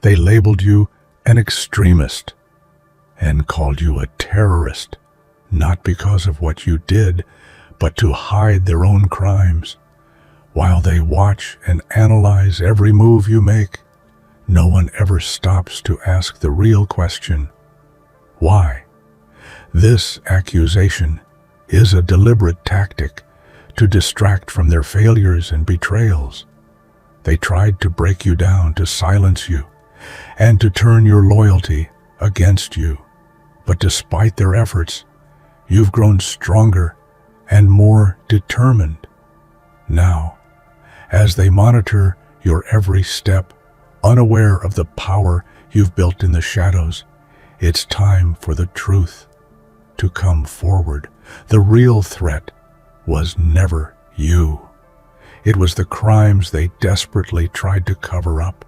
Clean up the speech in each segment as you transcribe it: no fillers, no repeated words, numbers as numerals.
They labeled you an extremist and called you a terrorist, not because of what you did, but to hide their own crimes. While they watch and analyze every move you make, no one ever stops to ask the real question: why? This accusation is a deliberate tactic to distract from their failures and betrayals. They tried to break you down, to silence you, and to turn your loyalty against you. But despite their efforts, you've grown stronger and more determined. Now, as they monitor your every step, unaware of the power you've built in the shadows, it's time for the truth to come forward. The real threat was never you. It was the crimes they desperately tried to cover up.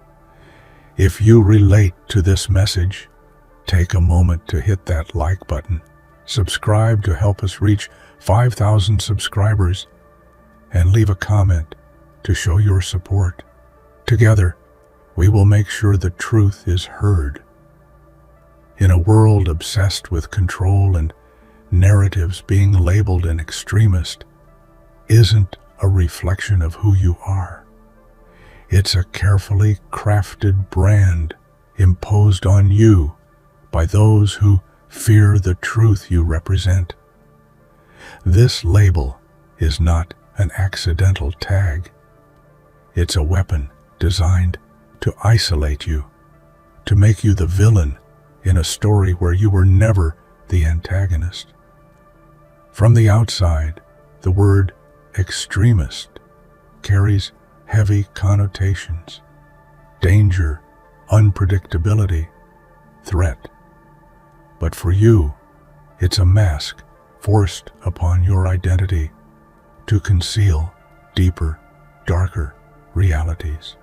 If you relate to this message, take a moment to hit that like button, subscribe to help us reach 5,000 subscribers, and leave a comment to show your support. Together, we will make sure the truth is heard. In a world obsessed with control and narratives, being labeled an extremist isn't a reflection of who you are. It's a carefully crafted brand imposed on you by those who fear the truth you represent. This label is not an accidental tag. It's a weapon designed to isolate you, to make you the villain in a story where you were never the antagonist. From the outside, the word extremist carries heavy connotations: danger, unpredictability, threat. But for you, it's a mask forced upon your identity to conceal deeper, darker realities.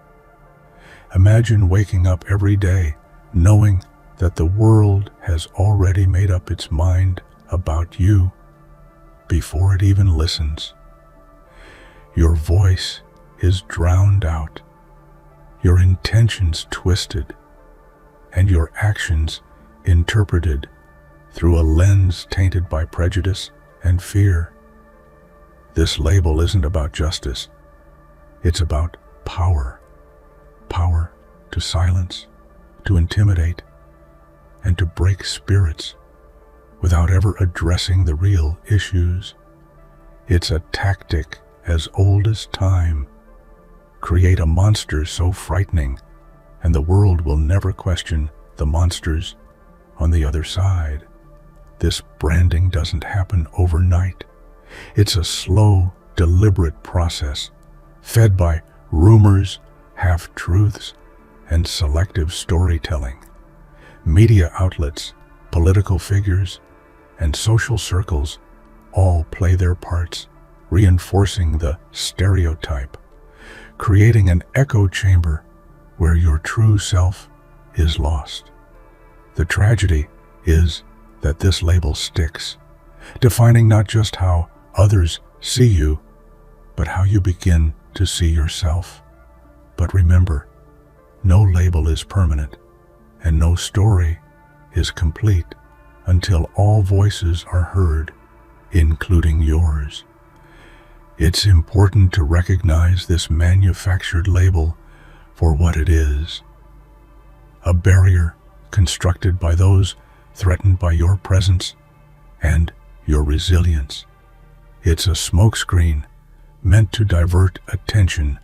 Imagine waking up every day knowing that the world has already made up its mind about you before it even listens. Your voice is drowned out, your intentions twisted, and your actions interpreted through a lens tainted by prejudice and fear. This label isn't about justice. It's about power. Power to silence, to intimidate, and to break spirits without ever addressing the real issues. It's a tactic as old as time. Create a monster so frightening, and the world will never question the monsters on the other side. This branding doesn't happen overnight. It's a slow, deliberate process, fed by rumors, half-truths, and selective storytelling. Media outlets, political figures, and social circles all play their parts, reinforcing the stereotype, creating an echo chamber where your true self is lost. The tragedy is that this label sticks, defining not just how others see you, but how you begin to see yourself. But remember, no label is permanent, and no story is complete until all voices are heard, including yours. It's important to recognize this manufactured label for what it is: a barrier constructed by those threatened by your presence and your resilience. It's a smokescreen meant to divert attention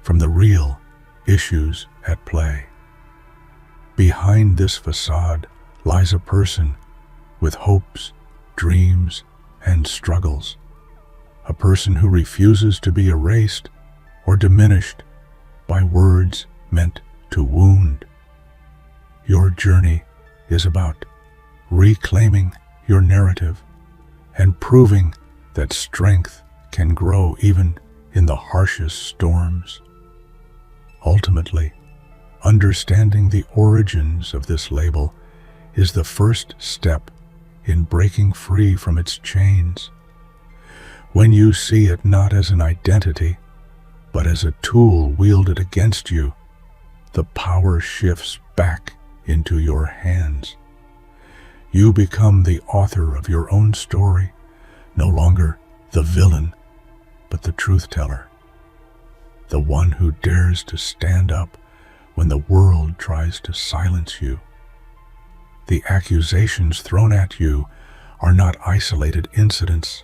from the real issues at play. Behind this facade lies a person with hopes, dreams, and struggles. A person who refuses to be erased or diminished by words meant to wound. Your journey is about reclaiming your narrative and proving that strength can grow even in the harshest storms. Ultimately, understanding the origins of this label is the first step in breaking free from its chains. When you see it not as an identity, but as a tool wielded against you, the power shifts back into your hands. You become the author of your own story, no longer the villain, but the truth teller, the one who dares to stand up when the world tries to silence you. The accusations thrown at you are not isolated incidents,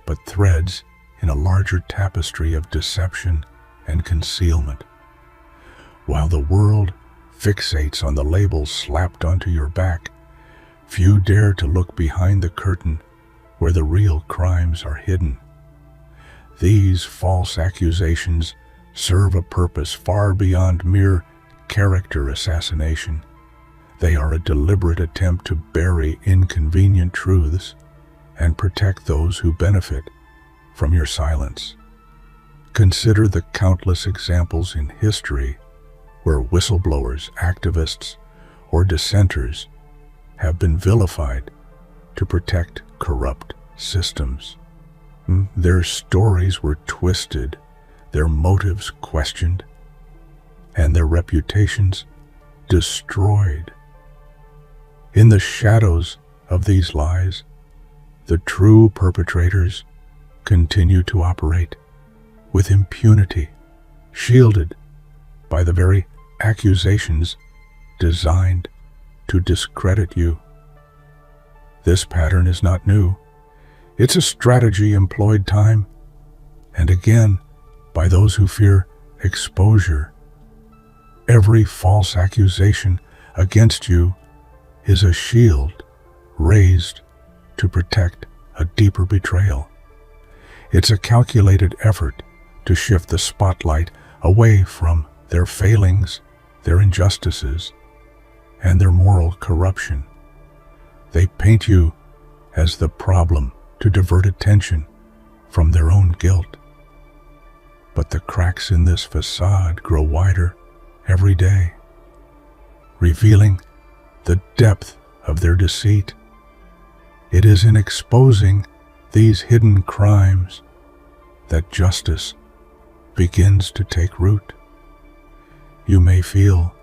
but threads in a larger tapestry of deception and concealment. While the world fixates on the labels slapped onto your back, few dare to look behind the curtain where the real crimes are hidden. These false accusations serve a purpose far beyond mere character assassination. They are a deliberate attempt to bury inconvenient truths and protect those who benefit from your silence. Consider the countless examples in history where whistleblowers, activists, or dissenters have been vilified to protect corrupt systems. Their stories were twisted, their motives questioned, and their reputations destroyed. In the shadows of these lies, the true perpetrators continue to operate with impunity, shielded by the very accusations designed to discredit you. This pattern is not new. It's a strategy employed time and again by those who fear exposure. Every false accusation against you is a shield raised to protect a deeper betrayal. It's a calculated effort to shift the spotlight away from their failings, their injustices, and their moral corruption. They paint you as the problem to divert attention from their own guilt. But the cracks in this facade grow wider every day, revealing the depth of their deceit. It is in exposing these hidden crimes that justice begins to take root. You may feel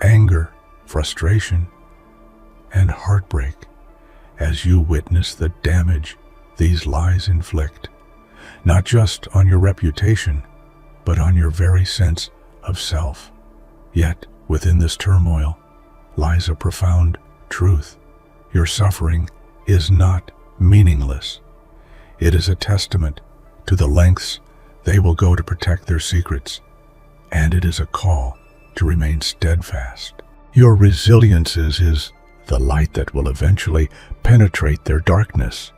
anger, frustration, and heartbreak as you witness the damage these lies inflict, not just on your reputation, but on your very sense of self. Yet, within this turmoil lies a profound truth. Your suffering is not meaningless. It is a testament to the lengths they will go to protect their secrets, and it is a call to remain steadfast. Your resilience is the light that will eventually penetrate their darkness.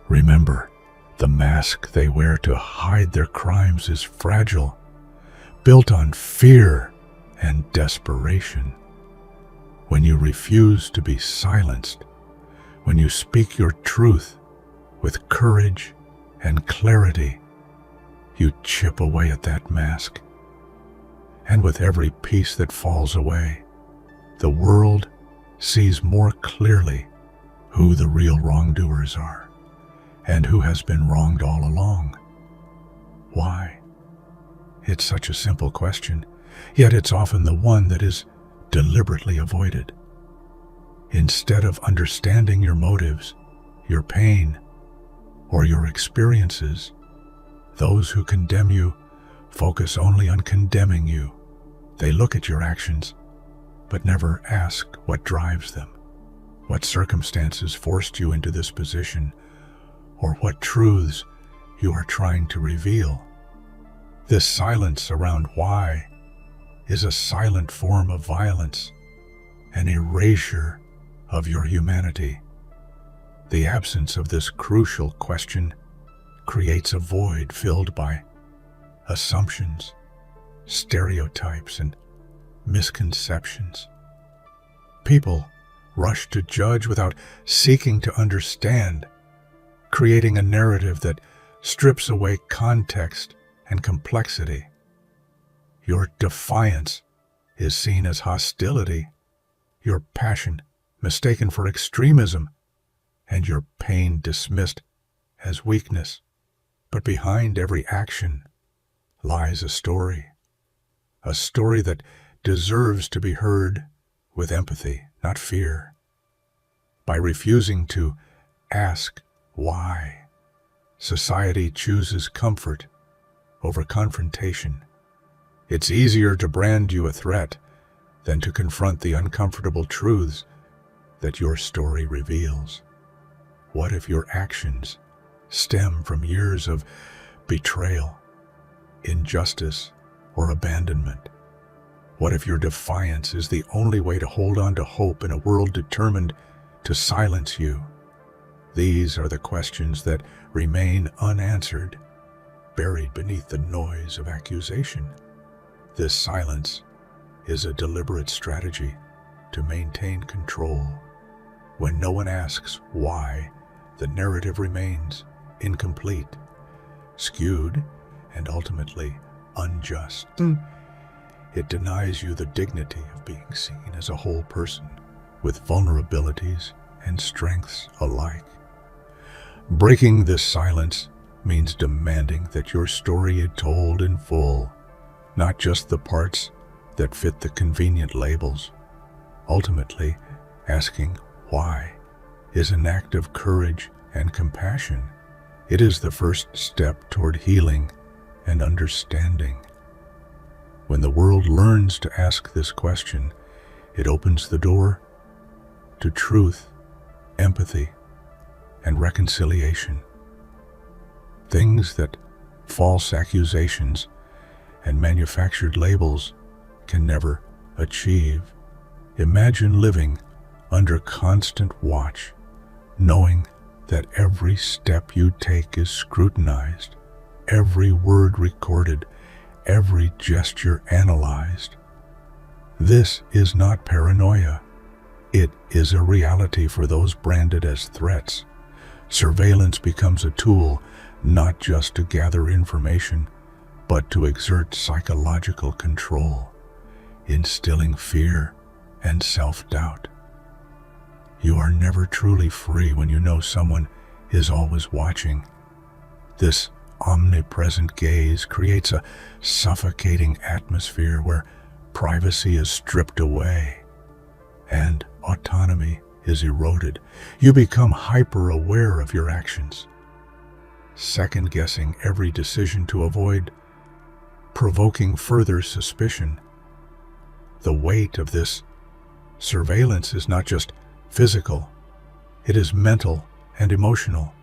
Remember, the mask they wear to hide their crimes is fragile, built on fear and desperation. When you refuse to be silenced, when you speak your truth with courage and clarity, you chip away at that mask. And with every piece that falls away, the world sees more clearly who the real wrongdoers are and who has been wronged all along. Why? It's such a simple question, yet it's often the one that is deliberately avoided. Instead of understanding your motives, your pain, or your experiences, those who condemn you focus only on condemning you. They look at your actions, but never ask what drives them, what circumstances forced you into this position, or what truths you are trying to reveal. This silence around why is a silent form of violence, an erasure of your humanity. The absence of this crucial question creates a void filled by assumptions, stereotypes, and misconceptions. People rush to judge without seeking to understand, creating a narrative that strips away context and complexity. Your defiance is seen as hostility, your passion mistaken for extremism, and your pain dismissed as weakness. But behind every action lies a story that deserves to be heard with empathy, not fear. By refusing to ask why, society chooses comfort over confrontation. It's easier to brand you a threat than to confront the uncomfortable truths that your story reveals. What if your actions stem from years of betrayal, injustice, or abandonment? What if your defiance is the only way to hold on to hope in a world determined to silence you? These are the questions that remain unanswered, buried beneath the noise of accusation. This silence is a deliberate strategy to maintain control. When no one asks why, the narrative remains incomplete, skewed, and ultimately unjust. It denies you the dignity of being seen as a whole person with vulnerabilities and strengths alike. Breaking this silence means demanding that your story is told in full, not just the parts that fit the convenient labels. Ultimately, asking why is an act of courage and compassion. It is the first step toward healing and understanding. When the world learns to ask this question, it opens the door to truth, empathy, and reconciliation. Things that false accusations and manufactured labels can never achieve. Imagine living under constant watch, knowing that every step you take is scrutinized, every word recorded, every gesture analyzed. This is not paranoia. It is a reality for those branded as threats. Surveillance becomes a tool not just to gather information, but to exert psychological control, instilling fear and self-doubt. You are never truly free when you know someone is always watching. This omnipresent gaze creates a suffocating atmosphere where privacy is stripped away and autonomy is eroded. You become hyper-aware of your actions, second-guessing every decision to avoid provoking further suspicion. The weight of this surveillance is not just physical, it is mental and emotional,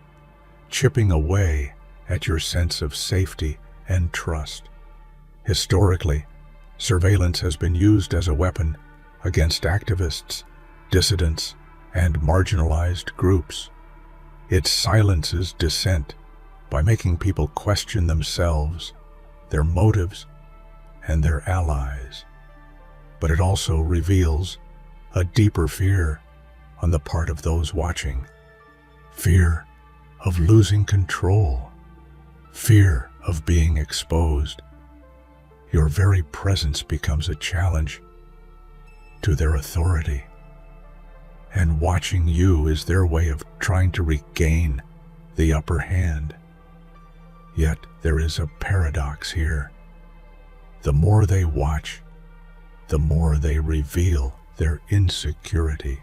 chipping away at your sense of safety and trust. Historically, surveillance has been used as a weapon against activists, dissidents, and marginalized groups. It silences dissent by making people question themselves, their motives, and their allies. But it also reveals a deeper fear on the part of those watching. Fear of losing control. Fear of being exposed. Your very presence becomes a challenge to their authority. And watching you is their way of trying to regain the upper hand. Yet there is a paradox here. The more they watch, the more they reveal their insecurity.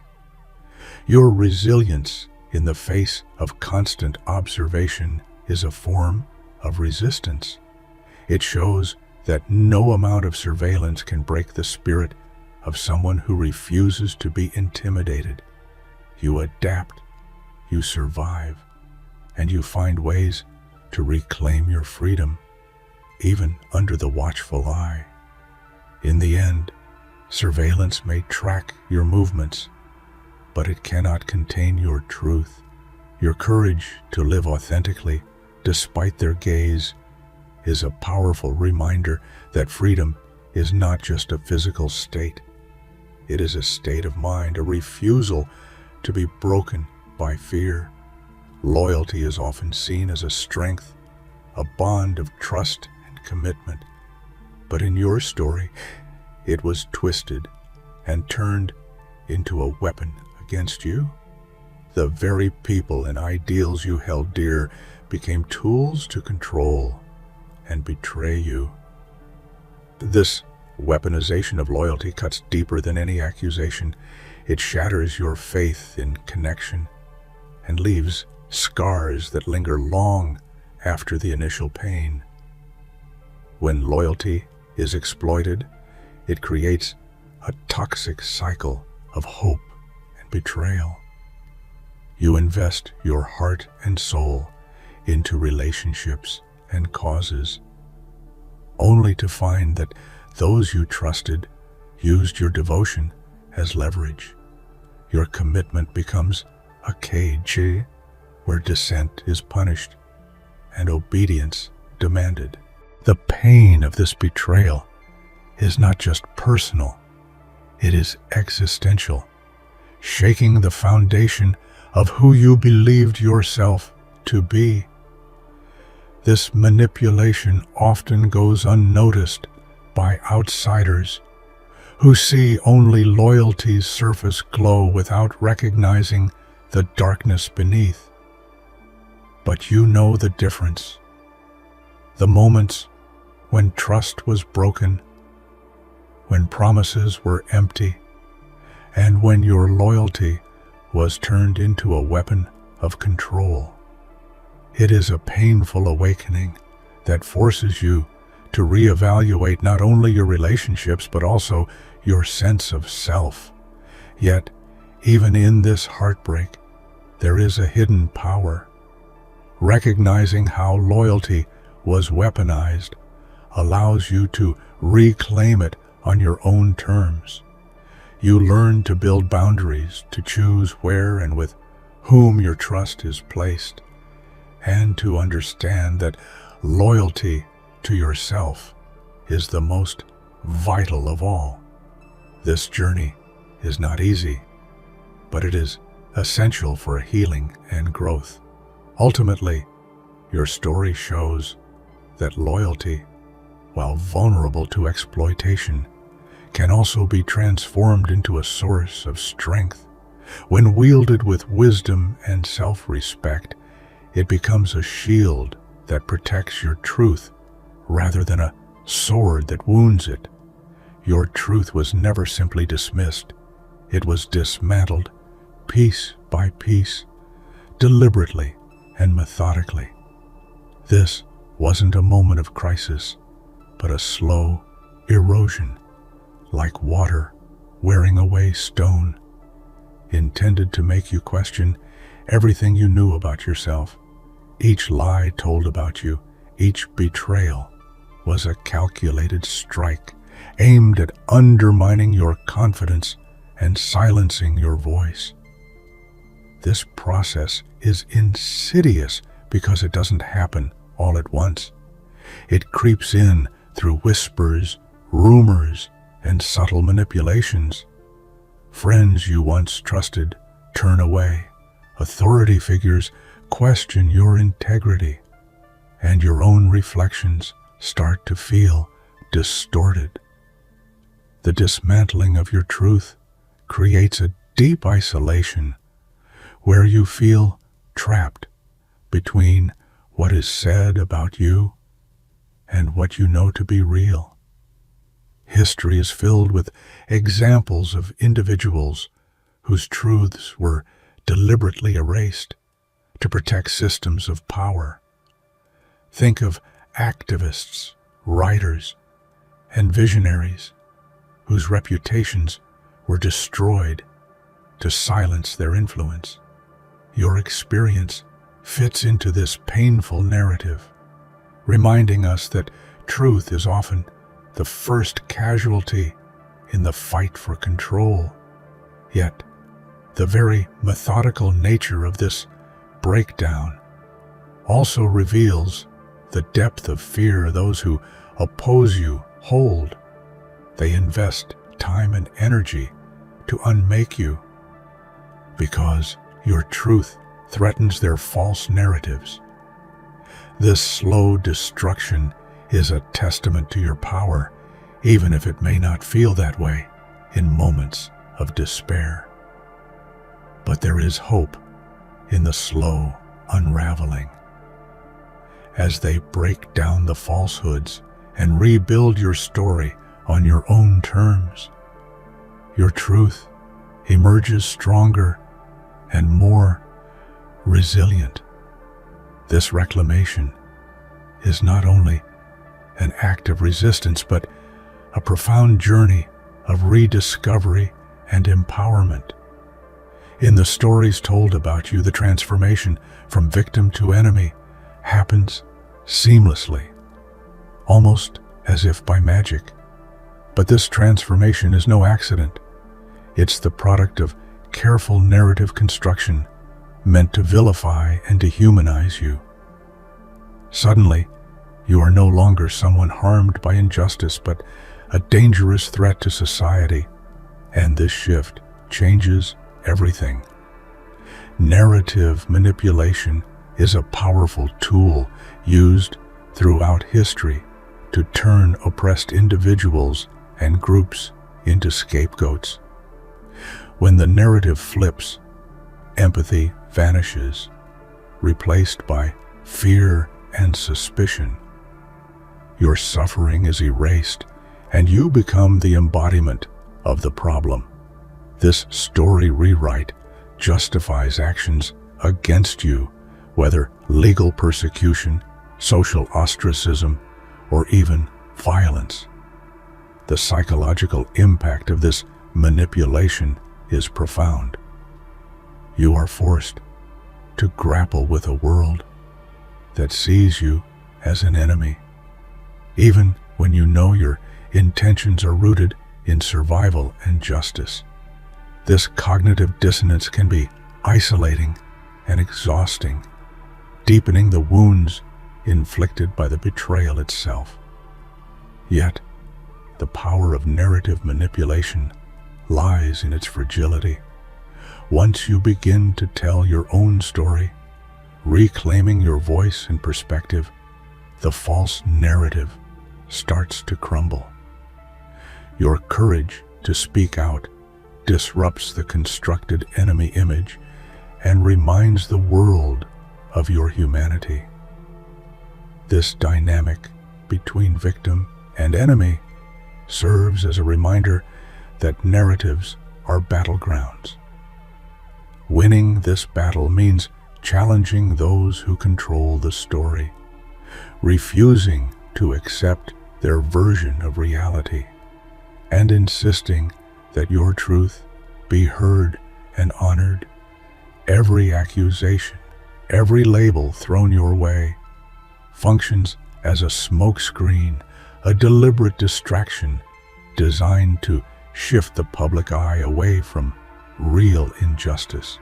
Your resilience in the face of constant observation is a form of resistance. It shows that no amount of surveillance can break the spirit of someone who refuses to be intimidated. You adapt, you survive, and you find ways to reclaim your freedom, even under the watchful eye. In the end, surveillance may track your movements, but it cannot contain your truth. Your courage to live authentically despite their gaze is a powerful reminder that freedom is not just a physical state. It is a state of mind, a refusal to be broken by fear. Loyalty is often seen as a strength, a bond of trust and commitment. But in your story, it was twisted and turned into a weapon against you. The very people and ideals you held dear became tools to control and betray you. This weaponization of loyalty cuts deeper than any accusation. It shatters your faith in connection and leaves scars that linger long after the initial pain. When loyalty is exploited, it creates a toxic cycle of hope and betrayal. You invest your heart and soul into relationships and causes, only to find that those you trusted used your devotion as leverage. Your commitment becomes a cage where dissent is punished and obedience demanded. The pain of this betrayal is not just personal, it is existential, shaking the foundation of who you believed yourself to be. This manipulation often goes unnoticed by outsiders who see only loyalty's surface glow without recognizing the darkness beneath. But you know the difference. The moments when trust was broken, when promises were empty, and when your loyalty was turned into a weapon of control. It is a painful awakening that forces you to reevaluate not only your relationships but also your sense of self. Yet, even in this heartbreak, there is a hidden power. Recognizing how loyalty was weaponized allows you to reclaim it on your own terms. You learn to build boundaries, to choose where and with whom your trust is placed, and to understand that loyalty to yourself is the most vital of all. This journey is not easy, but it is essential for healing and growth. Ultimately, your story shows that loyalty, while vulnerable to exploitation, can also be transformed into a source of strength. When wielded with wisdom and self-respect, it becomes a shield that protects your truth rather than a sword that wounds it. Your truth was never simply dismissed. It was dismantled, piece by piece, deliberately and methodically. This wasn't a moment of crisis, but a slow erosion, like water wearing away stone, intended to make you question everything you knew about yourself. Each lie told about you, each betrayal, was a calculated strike aimed at undermining your confidence and silencing your voice. This process is insidious because it doesn't happen all at once. It creeps in through whispers, rumors, and subtle manipulations. Friends you once trusted turn away. Authority figures question your integrity, and your own reflections start to feel distorted. The dismantling of your truth creates a deep isolation where you feel trapped between what is said about you and what you know to be real. History is filled with examples of individuals whose truths were deliberately erased to protect systems of power. Think of activists, writers, and visionaries whose reputations were destroyed to silence their influence. Your experience fits into this painful narrative, reminding us that truth is often the first casualty in the fight for control. Yet, the very methodical nature of this breakdown also reveals the depth of fear those who oppose you hold. They invest time and energy to unmake you because your truth threatens their false narratives. This slow destruction is a testament to your power, even if it may not feel that way in moments of despair. But there is hope in the slow unraveling. As they break down the falsehoods and rebuild your story on your own terms. Your truth emerges stronger and more resilient. This reclamation is not only an act of resistance, but a profound journey of rediscovery and empowerment. In the stories told about you, the transformation from victim to enemy happens seamlessly, almost as if by magic. But this transformation is no accident. It's the product of careful narrative construction meant to vilify and dehumanize you. Suddenly, you are no longer someone harmed by injustice, but a dangerous threat to society, and this shift changes everything. Narrative manipulation is a powerful tool used throughout history to turn oppressed individuals and groups into scapegoats. When the narrative flips, empathy vanishes, replaced by fear and suspicion. Your suffering is erased, and you become the embodiment of the problem. This story rewrite justifies actions against you, whether legal persecution, social ostracism, or even violence. The psychological impact of this manipulation is profound. You are forced to grapple with a world that sees you as an enemy, even when you know your intentions are rooted in survival and justice. This cognitive dissonance can be isolating and exhausting, deepening the wounds inflicted by the betrayal itself. Yet, the power of narrative manipulation lies in its fragility. Once you begin to tell your own story, reclaiming your voice and perspective, the false narrative starts to crumble. Your courage to speak out disrupts the constructed enemy image and reminds the world of your humanity. This dynamic between victim and enemy serves as a reminder that narratives are battlegrounds. Winning this battle means challenging those who control the story, refusing to accept their version of reality, and insisting that your truth be heard and honored. Every accusation, every label thrown your way, functions as a smokescreen, a deliberate distraction designed to shift the public eye away from real injustice.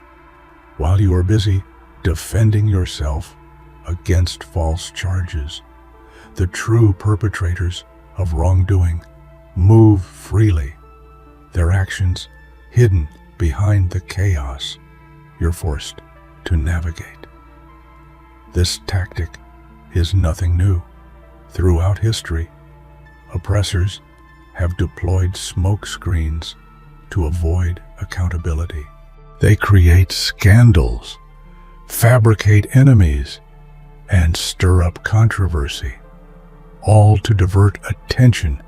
While you are busy defending yourself against false charges, the true perpetrators of wrongdoing move freely, their actions hidden behind the chaos you're forced to navigate. This tactic is nothing new. Throughout history, oppressors have deployed smoke screens to avoid accountability. They create scandals, fabricate enemies, and stir up controversy, all to divert attention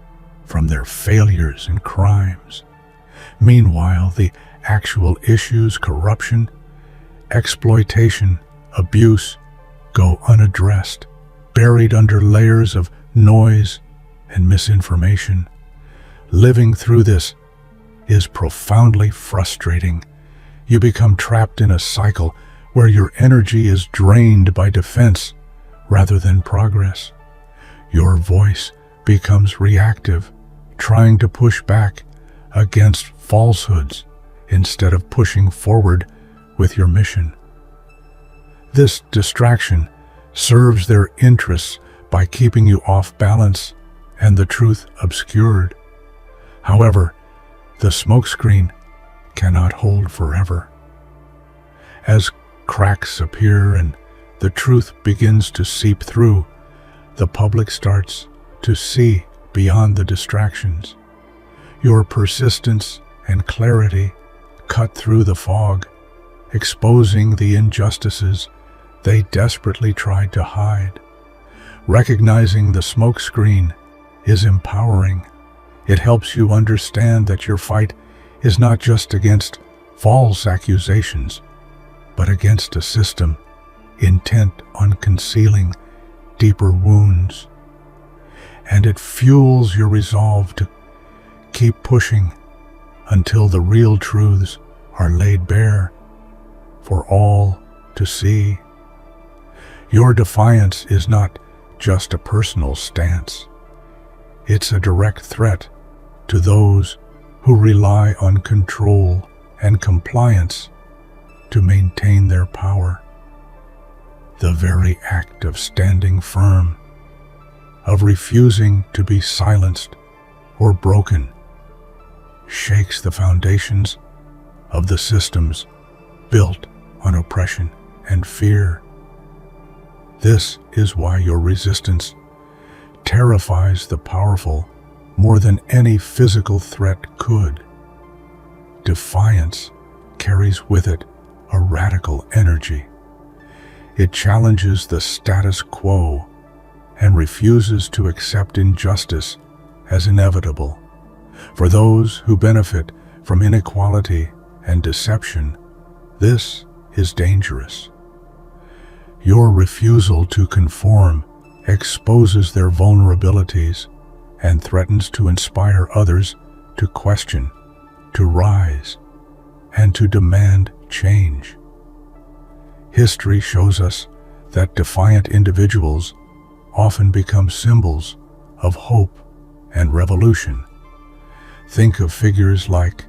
from their failures and crimes. Meanwhile, the actual issues, corruption, exploitation, abuse, go unaddressed, buried under layers of noise and misinformation. Living through this is profoundly frustrating. You become trapped in a cycle where your energy is drained by defense rather than progress. Your voice becomes reactive, trying to push back against falsehoods instead of pushing forward with your mission. This distraction serves their interests by keeping you off balance and the truth obscured. However, the smokescreen cannot hold forever. As cracks appear and the truth begins to seep through, the public starts to see beyond the distractions. Your persistence and clarity cut through the fog, exposing the injustices they desperately tried to hide. Recognizing the smokescreen is empowering. It helps you understand that your fight is not just against false accusations, but against a system intent on concealing deeper wounds. And it fuels your resolve to keep pushing until the real truths are laid bare for all to see. Your defiance is not just a personal stance. It's a direct threat to those who rely on control and compliance to maintain their power. The very act of standing firm, of refusing to be silenced or broken, shakes the foundations of the systems built on oppression and fear. This is why your resistance terrifies the powerful more than any physical threat could. Defiance carries with it a radical energy. It challenges the status quo and refuses to accept injustice as inevitable. For those who benefit from inequality and deception, this is dangerous. Your refusal to conform exposes their vulnerabilities and threatens to inspire others to question, to rise, and to demand change. History shows us that defiant individuals often become symbols of hope and revolution. Think of figures like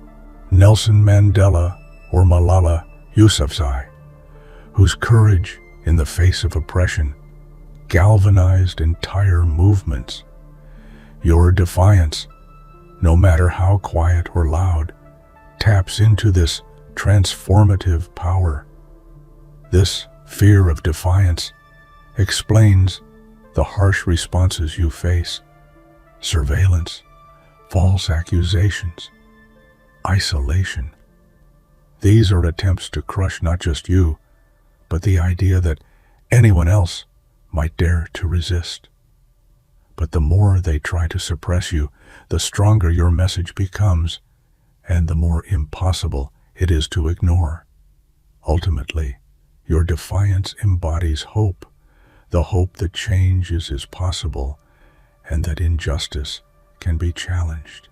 Nelson Mandela or Malala Yousafzai, whose courage in the face of oppression galvanized entire movements. Your defiance, no matter how quiet or loud, taps into this transformative power. This fear of defiance explains the harsh responses you face: surveillance, false accusations, isolation. These are attempts to crush not just you, but the idea that anyone else might dare to resist. But the more they try to suppress you, the stronger your message becomes, and the more impossible it is to ignore. Ultimately, your defiance embodies hope, the hope that change is possible and that injustice can be challenged.